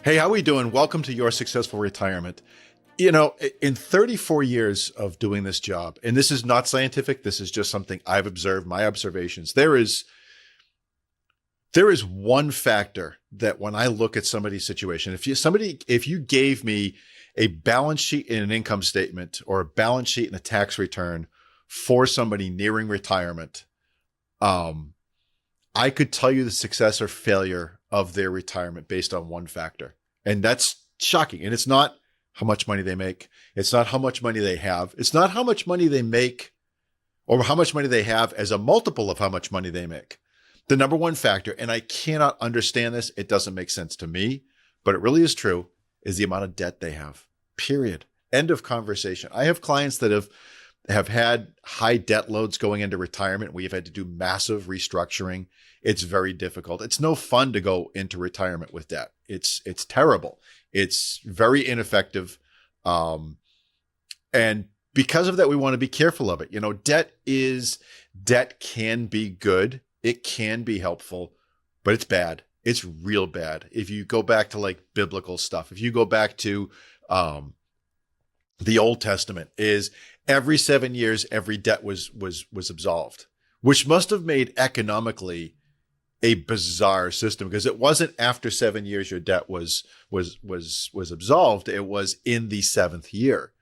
Hey, how we doing? Welcome to Your Successful Retirement. In 34 years of doing this job, and this is not scientific, this is just something I've observed, my observations. There is one factor that when I look at somebody's situation, if you gave me a balance sheet and an income statement or a balance sheet and a tax return for somebody nearing retirement, I could tell you the success or failure of their retirement based on one factor. And that's shocking. And it's not how much money they make. It's not how much money they have. It's not how much money they make or how much money they have as a multiple of how much money they make. The number one factor, and I cannot understand this, it doesn't make sense to me, but it really is true, is the amount of debt they have. Period. End of conversation. I have clients that have had high debt loads going into retirement. We've had to do massive restructuring. It's very difficult. It's no fun to go into retirement with debt. It's terrible. It's very ineffective. And because of that, we want to be careful of it. Debt can be good. It can be helpful, but it's bad. It's real bad. If you go back to like biblical stuff, if you go back to the Old Testament, is every 7 years, every debt was absolved, which must have made economically a bizarre system, because it wasn't after 7 years your debt was absolved. It was in the seventh year.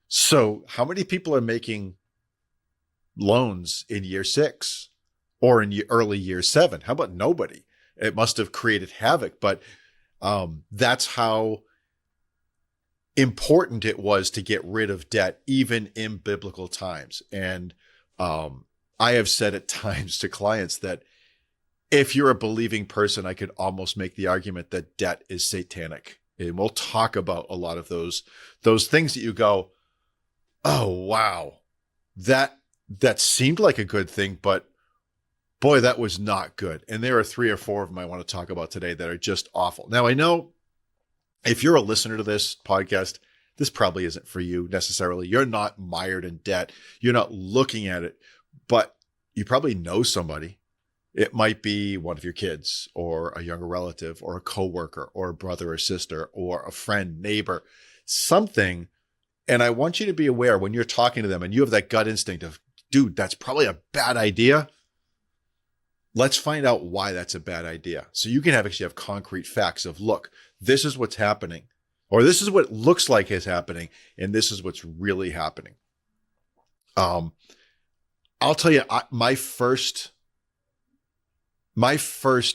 So how many people are making loans in year 6 or in early year 7? How about nobody? It must have created havoc, but that's how important it was to get rid of debt, even in biblical times. And I have said at times to clients that if you're a believing person, I could almost make the argument that debt is satanic. And we'll talk about a lot of those things that you go, oh, wow, that seemed like a good thing, but boy, that was not good. And there are 3 or 4 of them I want to talk about today that are just awful. Now, I know if you're a listener to this podcast, this probably isn't for you necessarily. You're not mired in debt. You're not looking at it, but you probably know somebody. It might be one of your kids or a younger relative or a coworker or a brother or sister or a friend, neighbor, something. And I want you to be aware when you're talking to them and you have that gut instinct of, dude, that's probably a bad idea. Let's find out why that's a bad idea. So you can actually have concrete facts of, look, this is what's happening, or this is what looks like is happening, and this is what's really happening. I'll tell you, my first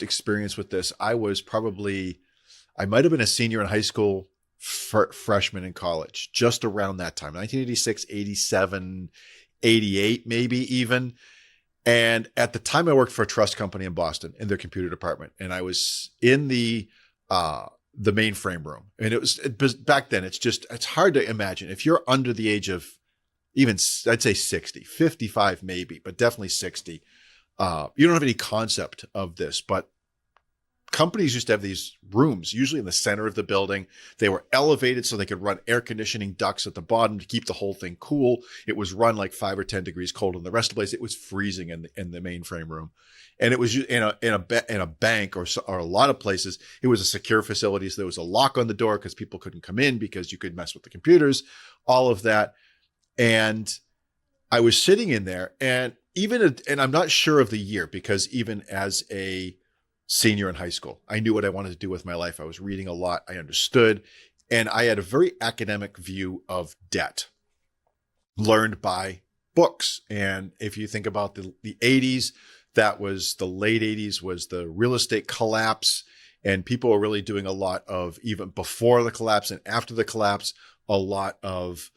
experience with this, I might have been a senior in high school, freshman in college, just around that time, 1986, 87, 88, maybe even. And at the time I worked for a trust company in Boston in their computer department. And I was in the mainframe room. And it was back then, it's hard to imagine if you're under the age of even, I'd say 60, 55 maybe, but definitely 60. You don't have any concept of this, but companies used to have these rooms, usually in the center of the building. They were elevated so they could run air conditioning ducts at the bottom to keep the whole thing cool. It was run like 5 or 10 degrees colder than the rest of the place. It was freezing in the mainframe room. And it was in a bank or a lot of places, it was a secure facility. So there was a lock on the door because people couldn't come in because you could mess with the computers, all of that. And I was sitting in there and I'm not sure of the year, because even as a senior in high school, I knew what I wanted to do with my life. I was reading a lot. I understood. And I had a very academic view of debt learned by books. And if you think about the 80s, that was the late 80s was the real estate collapse. And people were really doing a lot of, even before the collapse and after the collapse, a lot of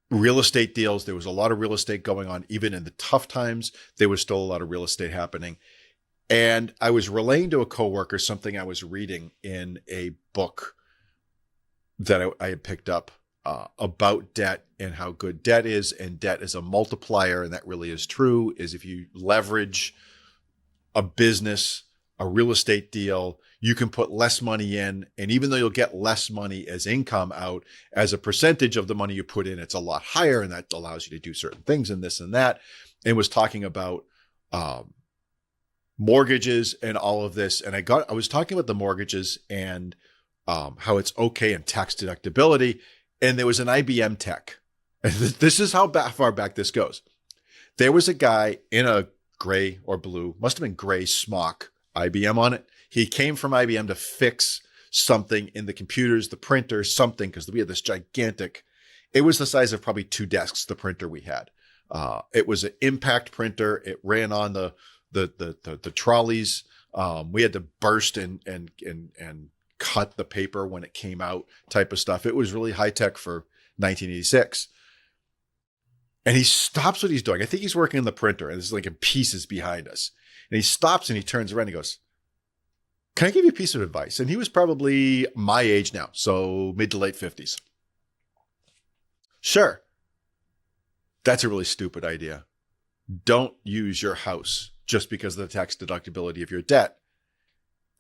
real estate deals. There was a lot of real estate going on. Even in the tough times, there was still a lot of real estate happening. And I was relaying to a coworker something I was reading in a book that I had picked up about debt and how good debt is. And debt is a multiplier. And that really is true, is if you leverage a business, a real estate deal, you can put less money in. And even though you'll get less money as income out, as a percentage of the money you put in, it's a lot higher. And that allows you to do certain things and this and that. And was talking about mortgages and all of this. And I was talking about the mortgages and how it's okay and tax deductibility. And there was an IBM tech. And this is how far back this goes. There was a guy in a gray or blue, must have been gray smock, IBM on it. He came from IBM to fix something in the computers, the printer, something, because we had this gigantic, it was the size of probably 2 desks, the printer we had. It was an impact printer. It ran on the trolleys. We had to burst and cut the paper when it came out, type of stuff. It was really high tech for 1986. And he stops what he's doing. I think he's working on the printer, and this is like in pieces behind us. And he stops and he turns around and he goes, "Can I give you a piece of advice?" And he was probably my age now, so mid to late 50s. "Sure." "That's a really stupid idea. Don't use your house just because of the tax deductibility of your debt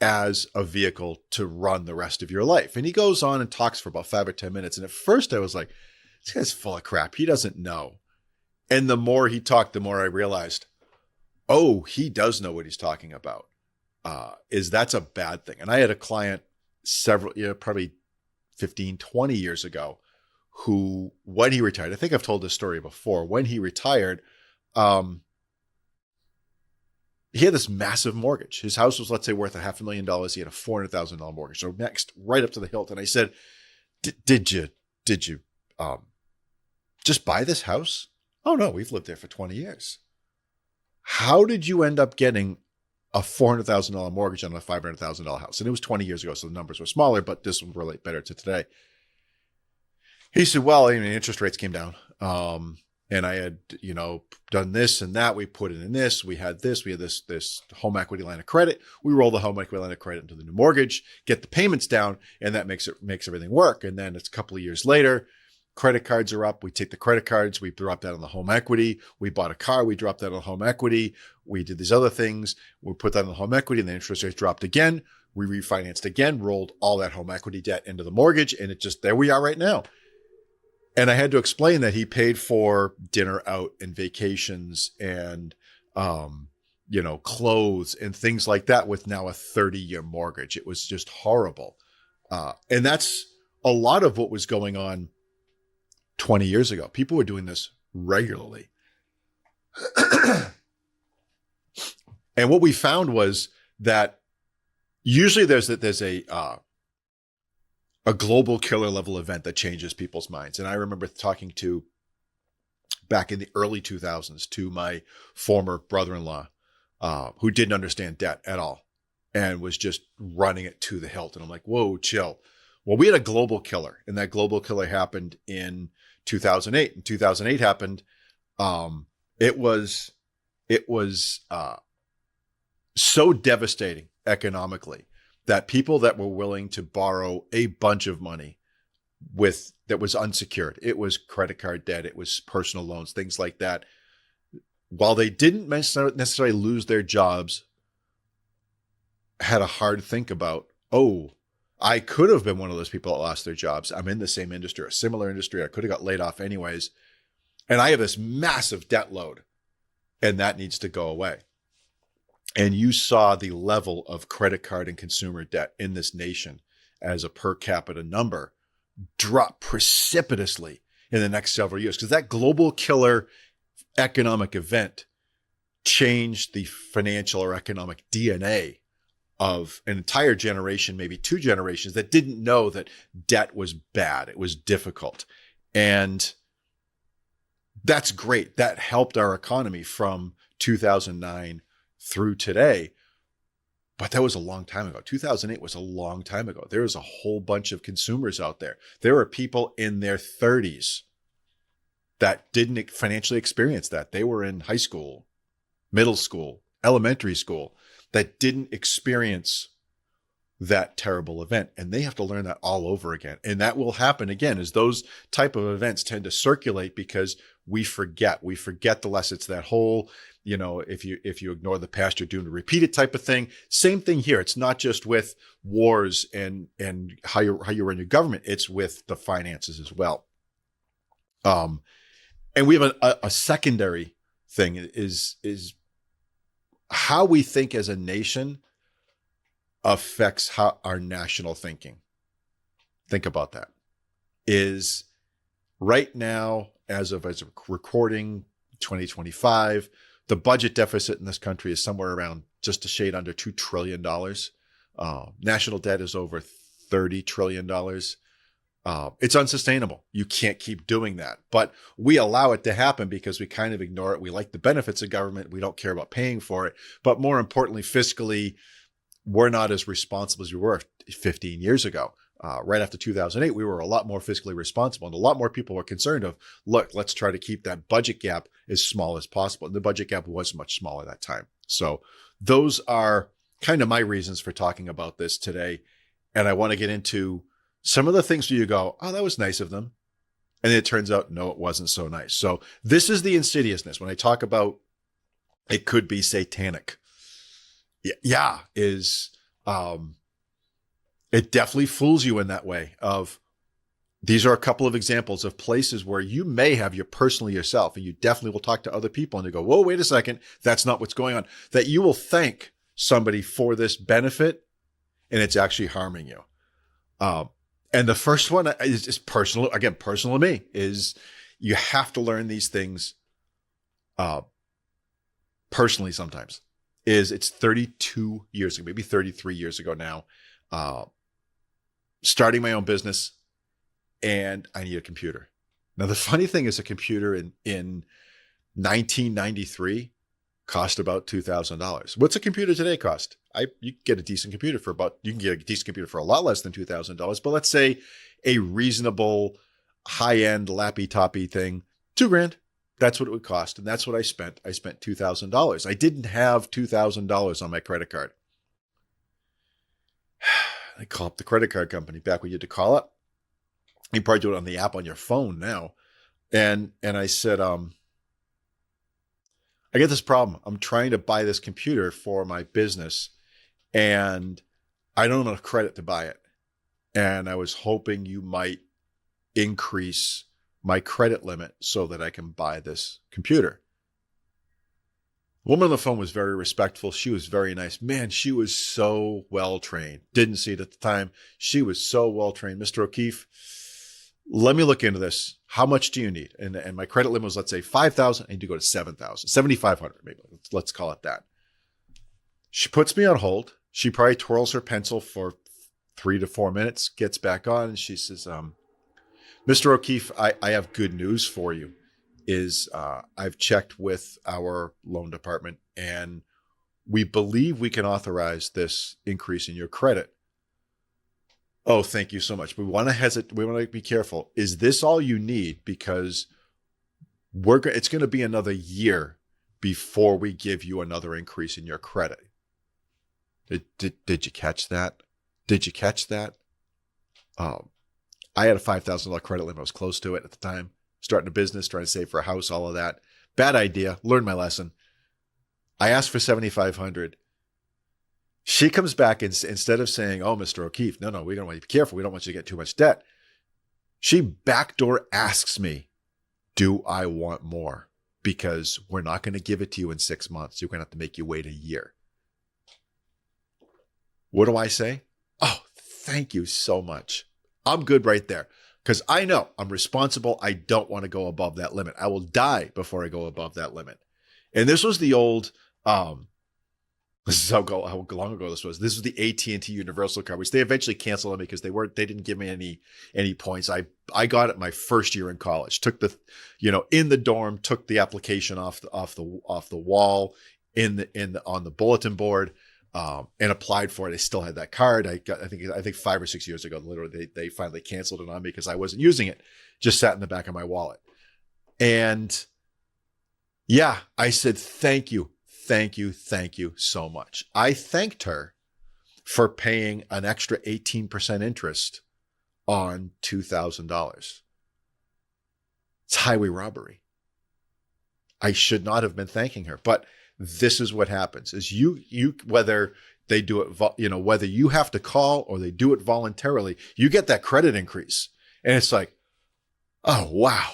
as a vehicle to run the rest of your life." And he goes on and talks for about 5 or 10 minutes. And at first I was like, this guy's full of crap. He doesn't know. And the more he talked, the more I realized, oh, he does know what he's talking about. That's a bad thing. And I had a client probably 15, 20 years ago who, when he retired, I think I've told this story before, when he retired, he had this massive mortgage. His house was, let's say, worth $500,000. He had a $400,000 mortgage. So next, right up to the hilt. And I said, did you just buy this house? "Oh no, we've lived there for 20 years. "How did you end up getting a $400,000 mortgage on a $500,000 house?" And it was 20 years ago, so the numbers were smaller, but this will relate better to today. He said, "Well, interest rates came down. And I had, done this and that. We put it in this. We had this home equity line of credit. We roll the home equity line of credit into the new mortgage, get the payments down, and that makes everything work. And then it's a couple of years later, credit cards are up. We take the credit cards, we drop that on the home equity. We bought a car, we dropped that on the home equity. We did these other things. We put that on the home equity, and the interest rates dropped again. We refinanced again, rolled all that home equity debt into the mortgage, and there we are right now." And I had to explain that he paid for dinner out and vacations and, clothes and things like that with now a 30-year mortgage. It was just horrible. And that's a lot of what was going on 20 years ago. People were doing this regularly. And what we found was that usually there's a global killer level event that changes people's minds. And I remember talking to, back in the early 2000s, to my former brother-in-law, who didn't understand debt at all and was just running it to the hilt. And I'm like, whoa, chill. Well, we had a global killer, and that global killer happened in 2008. And 2008 happened. It was so devastating economically that people that were willing to borrow a bunch of money that was unsecured, it was credit card debt, it was personal loans, things like that, while they didn't necessarily lose their jobs, had a hard think about, oh, I could have been one of those people that lost their jobs. I'm in the same industry, a similar industry. I could have got laid off anyways. And I have this massive debt load, and that needs to go away. And you saw the level of credit card and consumer debt in this nation as a per capita number drop precipitously in the next several years, because that global killer economic event changed the financial or economic DNA of an entire generation, maybe 2 generations, that didn't know that debt was bad. It was difficult. And that's great. That helped our economy from 2009 through today. But that was a long time ago. 2008 was a long time ago. There was a whole bunch of consumers out there. There were people in their 30s that didn't financially experience that. They were in high school, middle school, elementary school, that didn't experience that terrible event. And they have to learn that all over again. And that will happen again as those type of events tend to circulate, because we forget the lessons. That whole, if you ignore the past, you're doomed to repeat it type of thing. Same thing here. It's not just with wars and how you run your government. It's with the finances as well. And we have a secondary thing is how we think as a nation affects how our national thinking. Think about that. Is right now, as of recording 2025, the budget deficit in this country is somewhere around just a shade under $2 trillion. National debt is over $30 trillion. It's unsustainable. You can't keep doing that. But we allow it to happen because we kind of ignore it. We like the benefits of government. We don't care about paying for it. But more importantly, fiscally, we're not as responsible as we were 15 years ago. Right after 2008, we were a lot more fiscally responsible, and a lot more people were concerned of, look, let's try to keep that budget gap as small as possible. And the budget gap was much smaller at that time. So those are kind of my reasons for talking about this today. And I want to get into some of the things where you go, oh, that was nice of them. And it turns out, no, it wasn't so nice. So this is the insidiousness. When I talk about it could be satanic. Yeah, it definitely fools you in that way of, these are a couple of examples of places where you may have your personally yourself, and you definitely will talk to other people and you go, whoa, wait a second, that's not what's going on. That you will thank somebody for this benefit and it's actually harming you. And the first one is personal. Again, personal to me is you have to learn these things personally sometimes. It's 32 years ago, maybe 33 years ago now, starting my own business, and I need a computer. Now, the funny thing is a computer in 1993 cost about $2,000. What's a computer today cost? You can get a decent computer for a lot less than $2,000, but let's say a reasonable high-end lappy-toppy thing, $2,000. That's what it would cost. And that's what I spent. I spent $2,000. I didn't have $2,000 on my credit card. I call up the credit card company back when you had to call up. You probably do it on the app on your phone now. And I said, I get this problem. I'm trying to buy this computer for my business and I don't have enough credit to buy it. And I was hoping you might increase my credit limit so that I can buy this computer. The woman on the phone was very respectful. She was very nice. Man, she was so well trained. Didn't see it at the time. She was so well trained. Mr. O'Keefe, let me look into this. How much do you need? And my credit limit was, let's say, $5,000. I need to go to $7,000, $7,500 maybe. Let's call it that. She puts me on hold. She probably twirls her pencil for 3 to 4 minutes, gets back on, and she says, Mr. O'Keefe, I have good news for you. I've checked with our loan department and we believe we can authorize this increase in your credit. Oh, thank you so much. We want to be careful. Is this all you need? Because it's going to be another year before we give you another increase in your credit. Did you catch that? Did you catch that? I had a $5,000 credit limit. I was close to it at the time. Starting a business, trying to save for a house, all of that. Bad idea. Learned my lesson. I asked for $7,500. She comes back and instead of saying, oh, Mr. O'Keefe, no, we don't want you to be careful. We don't want you to get too much debt. She backdoor asks me, do I want more? Because we're not going to give it to you in 6 months. You're going to have to make you wait a year. What do I say? Oh, thank you so much. I'm good right there. Because I know I'm responsible. I don't want to go above that limit. I will die before I go above that limit. And this was the old, this is how long ago this was. This was the AT&T Universal card, which they eventually canceled on me because they didn't give me any points. I got it my first year in college. Took in the dorm, took the application off the wall on the bulletin board. And applied for it. I still had that card. I think 5 or 6 years ago, literally, they finally canceled it on me because I wasn't using it. Just sat in the back of my wallet. And yeah, I said, thank you so much. I thanked her for paying an extra 18% interest on $2,000. It's highway robbery. I should not have been thanking her, but this is what happens is you whether they do it, whether you have to call or they do it voluntarily, you get that credit increase. And it's like, oh, wow,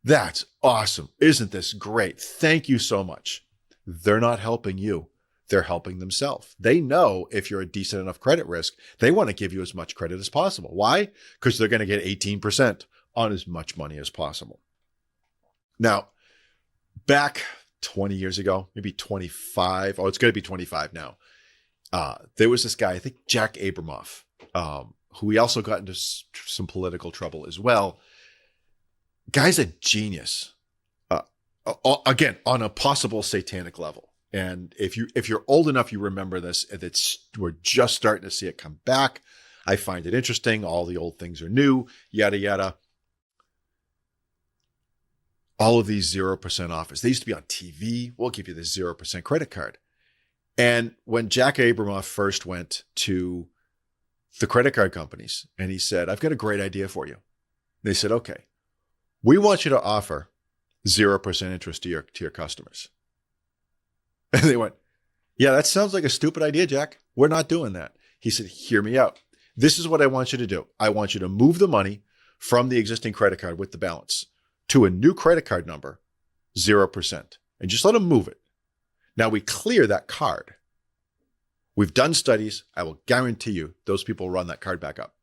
that's awesome. Isn't this great? Thank you so much. They're not helping you. they're helping themselves. They know if you're a decent enough credit risk, they want to give you as much credit as possible. Why? Because they're going to get 18% on as much money as possible. Now, back 20 years ago, maybe 25. Oh, it's going to be 25 now. There was this guy, I think Jack Abramoff, who he also got into some political trouble as well. Guy's a genius. Again, on a possible satanic level. And if you're old enough, you remember this. We're just starting to see it come back. I find it interesting. All the old things are new, yada, yada. All of these 0% offers. They used to be on TV. We'll give you this 0% credit card. And when Jack Abramoff first went to the credit card companies and he said, I've got a great idea for you. They said, okay, we want you to offer 0% interest to your customers. And they went, yeah, that sounds like a stupid idea, Jack. We're not doing that. He said, hear me out. This is what I want you to do. I want you to move the money from the existing credit card with the balance to a new credit card number, 0%, and just let them move it. Now we clear that card. We've done studies. I will guarantee you those people run that card back up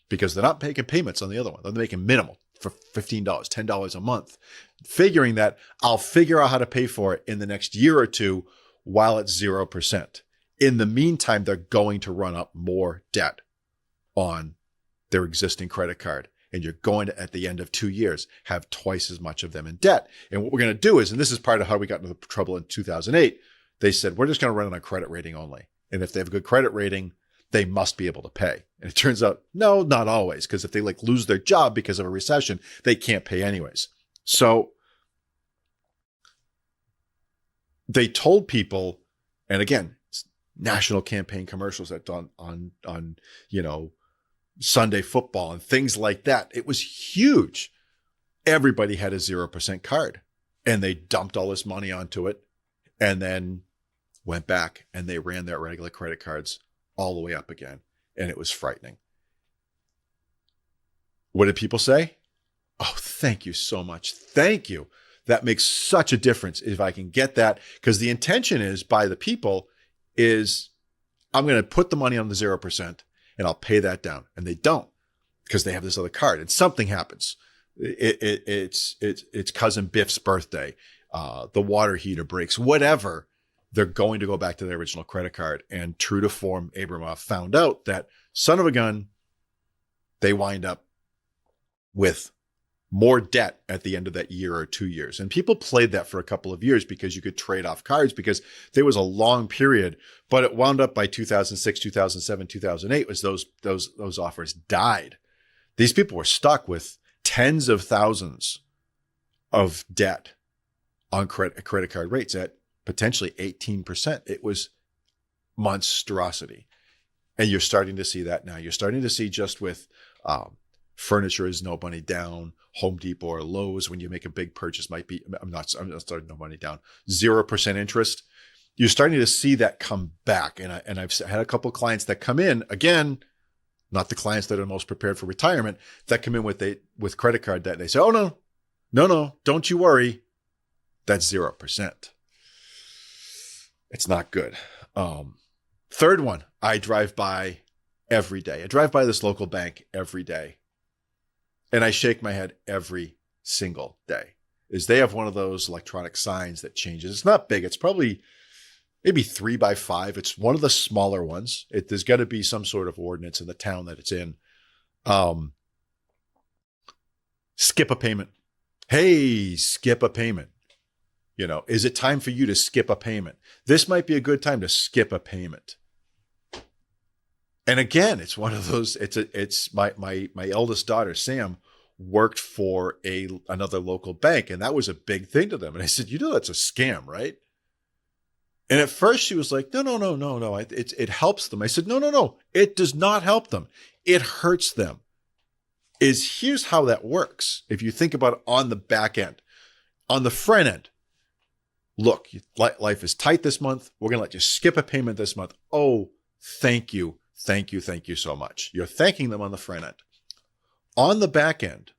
because they're not making payments on the other one. They're making minimal for $15, $10 a month, figuring that I'll figure out how to pay for it in the next year or two while it's 0%. In the meantime, they're going to run up more debt on their existing credit card. And you're going to, at the end of 2 years, have twice as much of them in debt. And what we're going to do is, and this is part of how we got into the trouble in 2008, they said, we're just going to run it on credit rating only. And if they have a good credit rating, they must be able to pay. And it turns out, no, not always. Because if they lose their job because of a recession, they can't pay anyways. So they told people, and again, national campaign commercials that on Sunday football and things like that. It was huge. Everybody had a 0% card and they dumped all this money onto it and then went back and they ran their regular credit cards all the way up again. And it was frightening. What did people say? Oh, thank you so much. Thank you. That makes such a difference if I can get that, because the intention is by the people is I'm going to put the money on the 0% and I'll pay that down. And they don't because they have this other card and something happens. It's cousin Biff's birthday. The water heater breaks, whatever. They're going to go back to their original credit card. And true to form, Abramoff found out that son of a gun, they wind up with more debt at the end of that year or 2 years. And people played that for a couple of years because you could trade off cards because there was a long period, but it wound up by 2006, 2007, 2008 was those offers died. These people were stuck with tens of thousands of debt on credit card rates at potentially 18%. It was monstrosity. And you're starting to see that now. You're starting to see just with furniture is no money down, Home Depot or Lowe's, when you make a big purchase might be, I'm not starting no money down, 0% interest. You're starting to see that come back. And I've had a couple of clients that come in, again, not the clients that are most prepared for retirement, that come in with credit card debt. And they say, oh, no, don't you worry. That's 0%. It's not good. Third one, I drive by every day. I drive by this local bank every day. And I shake my head every single day. Is they have one of those electronic signs that changes. It's not big. It's probably maybe 3x5. It's one of the smaller ones. There's got to be some sort of ordinance in the town that it's in. Skip a payment. Hey, skip a payment. Is it time for you to skip a payment? This might be a good time to skip a payment. And again, it's one of those, it's my eldest daughter, Sam, worked for another local bank. And that was a big thing to them. And I said, that's a scam, right? And at first she was like, no. It helps them. I said, no. It does not help them. It hurts them. Here's how that works. If you think about it on the back end, on the front end, look, life is tight this month. We're going to let you skip a payment this month. Oh, thank you. Thank you so much. You're thanking them on the front end. On the back end,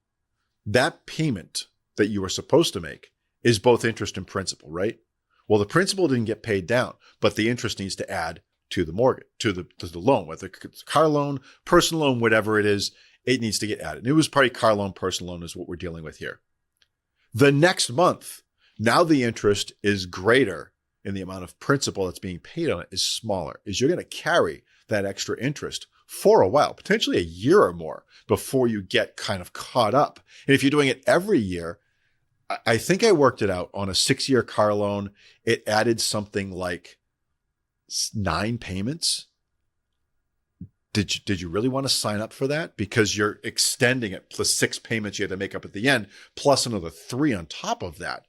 that payment that you were supposed to make is both interest and principal, right? Well, the principal didn't get paid down, but the interest needs to add to the mortgage, to the loan, whether it's a car loan, personal loan, whatever it is, it needs to get added. And it was probably car loan, personal loan is what we're dealing with here. The next month, now the interest is greater and the amount of principal that's being paid on it is smaller, is you're going to carry that extra interest for a while, potentially a year or more before you get kind of caught up. And if you're doing it every year, I think I worked it out on a 6-year car loan. It added something like 9 payments. Did you really want to sign up for that? Because you're extending it plus 6 payments you had to make up at the end, plus another 3 on top of that.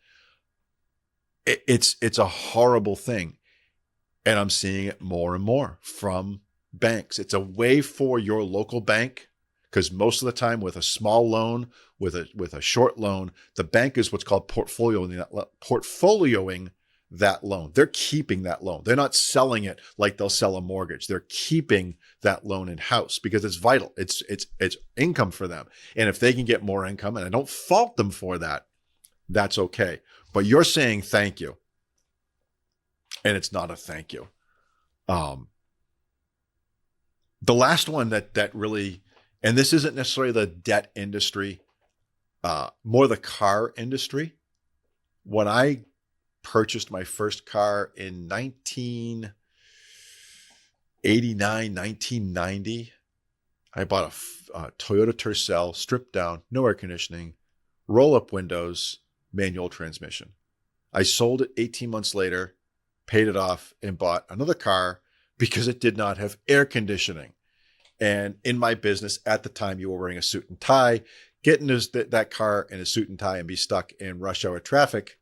It's a horrible thing. And I'm seeing it more and more from banks. It's a way for your local bank, because most of the time with a small loan, with a short loan, the bank is what's called portfolioing that loan. They're keeping that loan. They're not selling it like they'll sell a mortgage. They're keeping that loan in house because it's vital. It's income for them. And if they can get more income, and I don't fault them for that, that's okay. But you're saying thank you, and it's not a thank you. The last one that really, and this isn't necessarily the debt industry, more the car industry. When I purchased my first car in 1989, 1990, I bought a Toyota Tercel, stripped down, no air conditioning, roll-up windows, manual transmission. I sold it 18 months later, paid it off, and bought another car because it did not have air conditioning. And in my business at the time, you were wearing a suit and tie. Get into that car in a suit and tie and be stuck in rush hour traffic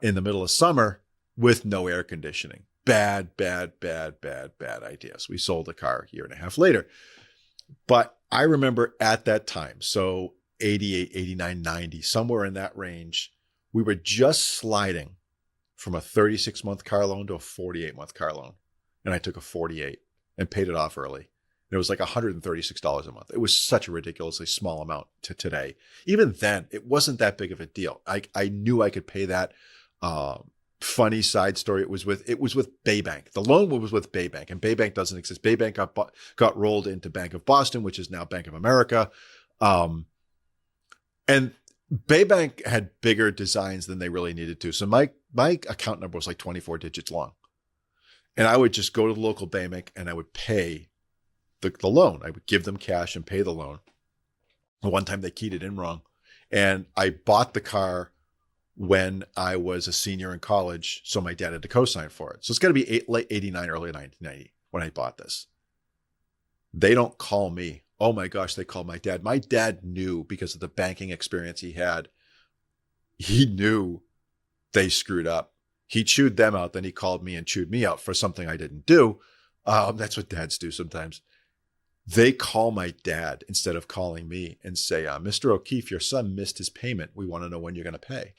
in the middle of summer with no air conditioning. Bad ideas. We sold the car a year and a half later. But I remember at that time, so 88, 89, 90, somewhere in that range, we were just sliding from a 36-month car loan to a 48-month car loan. And I took a 48 and paid it off early. And it was like $136 a month. It was such a ridiculously small amount to today. Even then, it wasn't that big of a deal. I knew I could pay that. Funny side story, it was with Baybank. The loan was with Baybank, and Baybank doesn't exist. Baybank got rolled into Bank of Boston, which is now Bank of America. And Baybank had bigger designs than they really needed to. So my account number was like 24 digits long. And I would just go to the local Baybank and I would pay the loan. I would give them cash and pay the loan. One time they keyed it in wrong. And I bought the car when I was a senior in college, so my dad had to co-sign for it. So it's got to be late 89, early 1990 when I bought this. They don't call me. Oh my gosh, they called my dad. My dad knew because of the banking experience he had. He knew they screwed up. He chewed them out, then he called me and chewed me out for something I didn't do. That's what dads do sometimes. They call my dad instead of calling me and say, Mr. O'Keefe, your son missed his payment. We want to know when you're going to pay.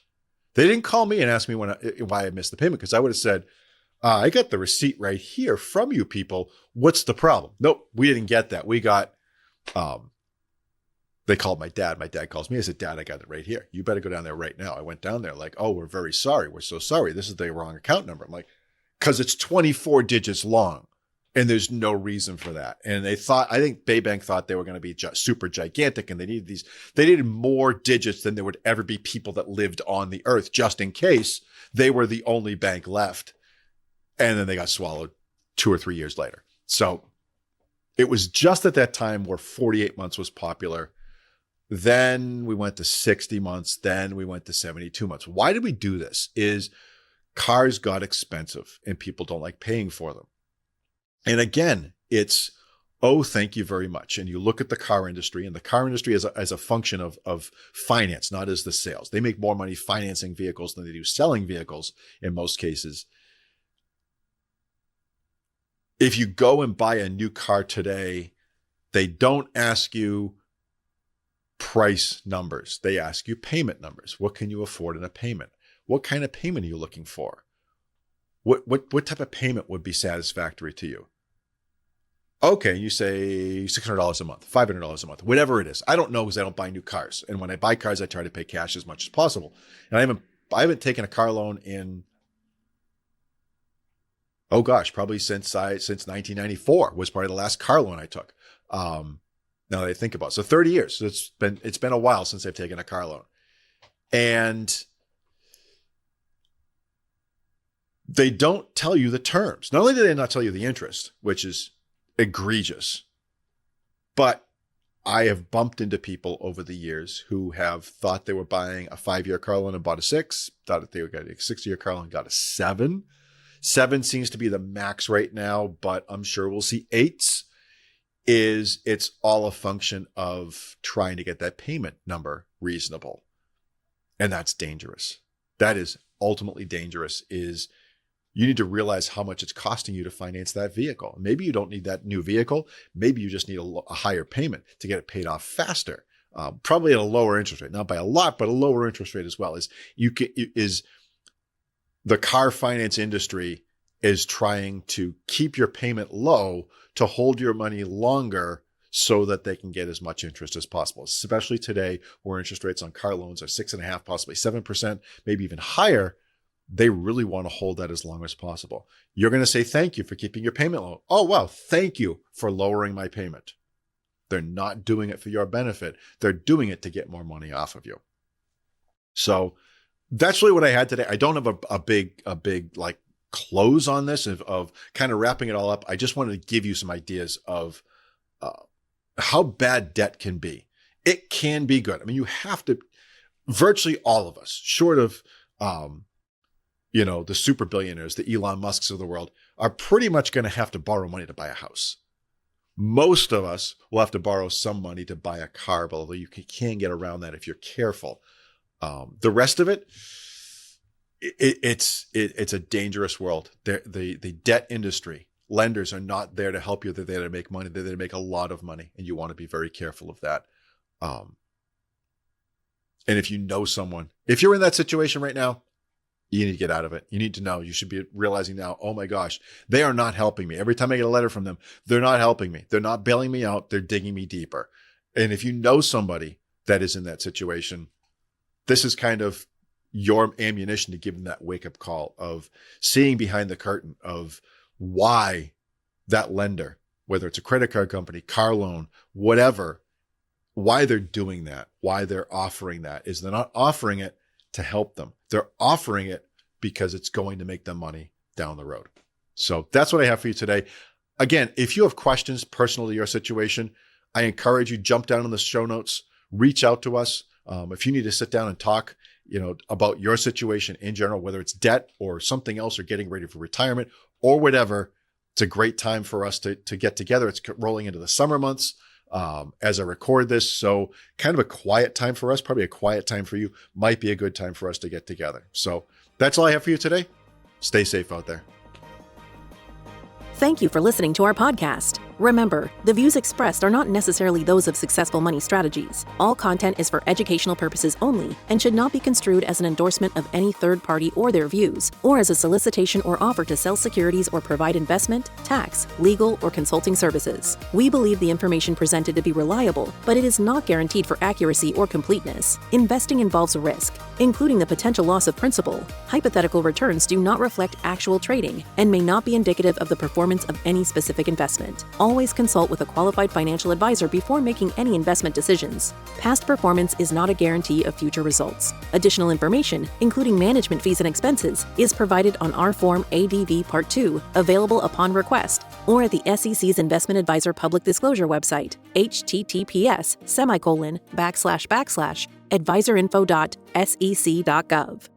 They didn't call me and ask me why I missed the payment, because I would have said, I got the receipt right here from you people. What's the problem? Nope, we didn't get that. We got, they called my dad. My dad calls me. I said, Dad, I got it right here. You better go down there right now. I went down there like, oh, we're very sorry. We're so sorry. This is the wrong account number. I'm like, because it's 24 digits long. And there's no reason for that. And I think Baybank thought they were going to be super gigantic, and they needed more digits than there would ever be people that lived on the earth, just in case they were the only bank left. And then they got swallowed 2 or 3 years later. So it was just at that time where 48 months was popular. Then we went to 60 months. Then we went to 72 months. Why did we do this? Is cars got expensive and people don't like paying for them. And again, it's, oh, thank you very much. And you look at the car industry, and the car industry as a function of finance, not as the sales. They make more money financing vehicles than they do selling vehicles in most cases. If you go and buy a new car today, they don't ask you price numbers. They ask you payment numbers. What can you afford in a payment? What kind of payment are you looking for? What type of payment would be satisfactory to you? Okay, you say $600 a month, $500 a month, whatever it is. I don't know because I don't buy new cars. And when I buy cars, I try to pay cash as much as possible. And I haven't taken a car loan in Oh gosh, probably since 1994 was probably the last car loan I took. Now that I think about it. So 30 years. So it's been a while since I've taken a car loan. And they don't tell you the terms. Not only do they not tell you the interest, which is egregious, but I have bumped into people over the years who have thought they were buying a 5-year car loan and bought a 6, thought that they were getting a 6-year car loan and got a 7. 7 seems to be the max right now, but I'm sure we'll see 8s. It's all a function of trying to get that payment number reasonable. And that's dangerous. That is ultimately dangerous. Is you need to realize how much it's costing you to finance that vehicle. Maybe you don't need that new vehicle. Maybe you just need a higher payment to get it paid off faster, probably at a lower interest rate. Not by a lot, but a lower interest rate as well. Is the car finance industry is trying to keep your payment low to hold your money longer so that they can get as much interest as possible, especially today where interest rates on car loans are 6.5%, possibly 7%, maybe even higher. They really want to hold that as long as possible. You're going to say, thank you for keeping your payment low. Oh, wow. Thank you for lowering my payment. They're not doing it for your benefit. They're doing it to get more money off of you. So that's really what I had today. I don't have a big like close on this of kind of wrapping it all up. I just wanted to give you some ideas of how bad debt can be. It can be good. I mean, you have to, virtually all of us, short of, the super billionaires, the Elon Musks of the world, are pretty much going to have to borrow money to buy a house. Most of us will have to borrow some money to buy a car, although you can get around that if you're careful. The rest of it, it's a dangerous world. The debt industry, lenders are not there to help you. They're there to make money. They're there to make a lot of money, and you want to be very careful of that. And if you know someone, if you're in that situation right now, you need to get out of it. You need to know. You should be realizing now, oh my gosh, they are not helping me. Every time I get a letter from them, they're not helping me. They're not bailing me out. They're digging me deeper. And if you know somebody that is in that situation, this is kind of your ammunition to give them that wake-up call of seeing behind the curtain of why that lender, whether it's a credit card company, car loan, whatever, why they're doing that, why they're offering that, is they're not offering it to help them. They're offering it because it's going to make them money down the road. So that's what I have for you today. Again, if you have questions personal to your situation, I encourage you, jump down in the show notes, reach out to us. If you need to sit down and talk, about your situation in general, whether it's debt or something else or getting ready for retirement or whatever, it's a great time for us to get together. It's rolling into the summer months as I record this. So kind of a quiet time for us, probably a quiet time for you, might be a good time for us to get together. So that's all I have for you today. Stay safe out there. Thank you for listening to our podcast. Remember, the views expressed are not necessarily those of Successful Money Strategies. All content is for educational purposes only and should not be construed as an endorsement of any third party or their views, or as a solicitation or offer to sell securities or provide investment, tax, legal, or consulting services. We believe the information presented to be reliable, but it is not guaranteed for accuracy or completeness. Investing involves risk, including the potential loss of principal. Hypothetical returns do not reflect actual trading and may not be indicative of the performance of any specific investment. Always consult with a qualified financial advisor before making any investment decisions. Past performance is not a guarantee of future results. Additional information, including management fees and expenses, is provided on our Form ADV Part 2, available upon request, or at the SEC's Investment Advisor Public Disclosure website, https://advisorinfo.sec.gov.